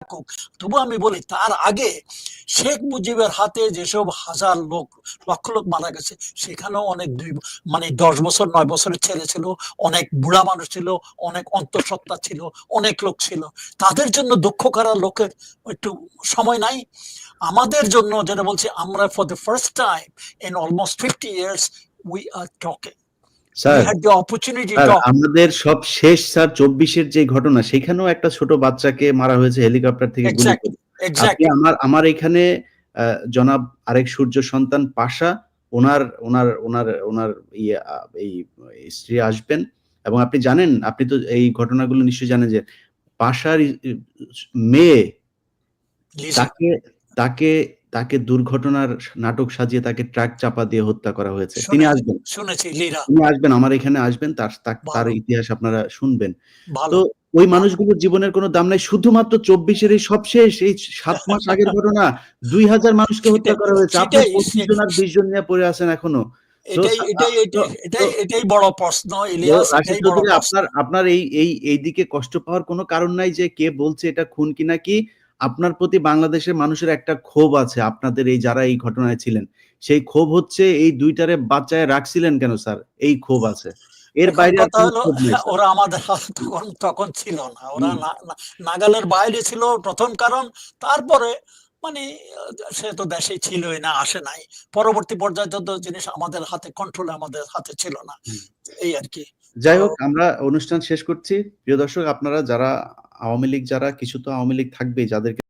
থাকুক, তবু আমি বলি তার আগে শেখ মুজিবের হাতে যেসব হাজার লোক, লক্ষ লোক মারা গেছে, সেখানেও অনেক 10 বছর 9 বছরের ছেলে ছিল, অনেক বুড়া মানুষ ছিল, অনেক অন্তঃসত্ত্বা ছিল, অনেক লোক ছিল। তাদের জন্য দুঃখ করার লোকের একটু সময় নাই? আমাদের জন্য যেটা বলছি, আমরা for the first time in almost 50 years we are talking, we sir, had the opportunity sir talk. আমাদের সব শেষ স্যার 24-এর যে ঘটনা, সেখানেও একটা ছোট বাচ্চাকে মারা হয়েছে হেলিকপ্টার থেকে গুলি করে। এক্স্যাক্টলি, আপনি এক্স্যাক্টলি। আমার এখানে জনাব আরেক সূর্য সন্তান পাশা, ওনার ওনার ওনার ওনার ইয়ে এই স্ত্রী আসবেন, এবং আপনি জানেন, আপনি তো এই ঘটনাগুলো নিশ্চয়ই জানেন যে পাশার মেয়ে লিজি, তাকে তাকে তাকে দুর্ঘটনার নাটক সাজিয়ে তাকে ট্রাক চাপা দিয়ে হত্যা করা হয়েছে। তিনি শুনেছি, আসবেন। শুনেছি লিরা। তিনি আসবেন আমার এখানে আসবেন। তার ভালো, ইতিহাস আপনারা শুনবেন। তো ভালো, ওই ভালো। মানুষগুলোর জীবনের কোনো দাম নাই। শুধুমাত্র ২৪ এর এই সবশেষ এই ৭ মাস আগের ঘটনা ২০০০ মানুষকে হত্যা সেটাই, করা হয়েছে। আপনি সেটাই, ২৫ জন আর ২০ জন নিয়ে পড়ে আছেন এখনো। সো এটাই, আ আ এটাই, তো এটাই, তো এটাই, এটাই বড় প্রশ্ন তো ইলিয়াস, রাশিদ এটাই বড় চৌধুরী, প্রশ্ন। আপনার এই দিকে কষ্ট পাওয়ার কোনো কারণ নাই যে কে বলছে এটা খুন কি না কি। আপনার প্রতি বাংলাদেশের মানুষের একটা ক্ষোভ আছে। আপনাদের এই যারা এই ঘটনায় ছিলেন। সেই ক্ষোভ হচ্ছে এই ২ টারে বাঁচায় রাখছিলেন কেন স্যার? এই ক্ষোভ আছে। এর এখন বাইরে আর কথা কোনো হলো, ক্ষোভ নাই স্যার। ওরা আমাদের হাতে তখন তখন ছিল না, ওরা হুম। নাগালের বাইরে ছিল প্রথম কারণ। তারপরে মানে সে তো দেশে ছিলই না, আসে নাই। পরবর্তী পর্যায়ে যত জিনিস আমাদের হাতে, কন্ট্রোল আমাদের হাতে ছিল না, হুম। এই আর কি। তো যাই হোক, আমরা অনুষ্ঠান শেষ করছি। প্রিয় দর্শক, আপনারা যারা আওয়ামী লীগ, যারা কিছু তো আওয়ামী লীগ থাকবেই যাদেরকে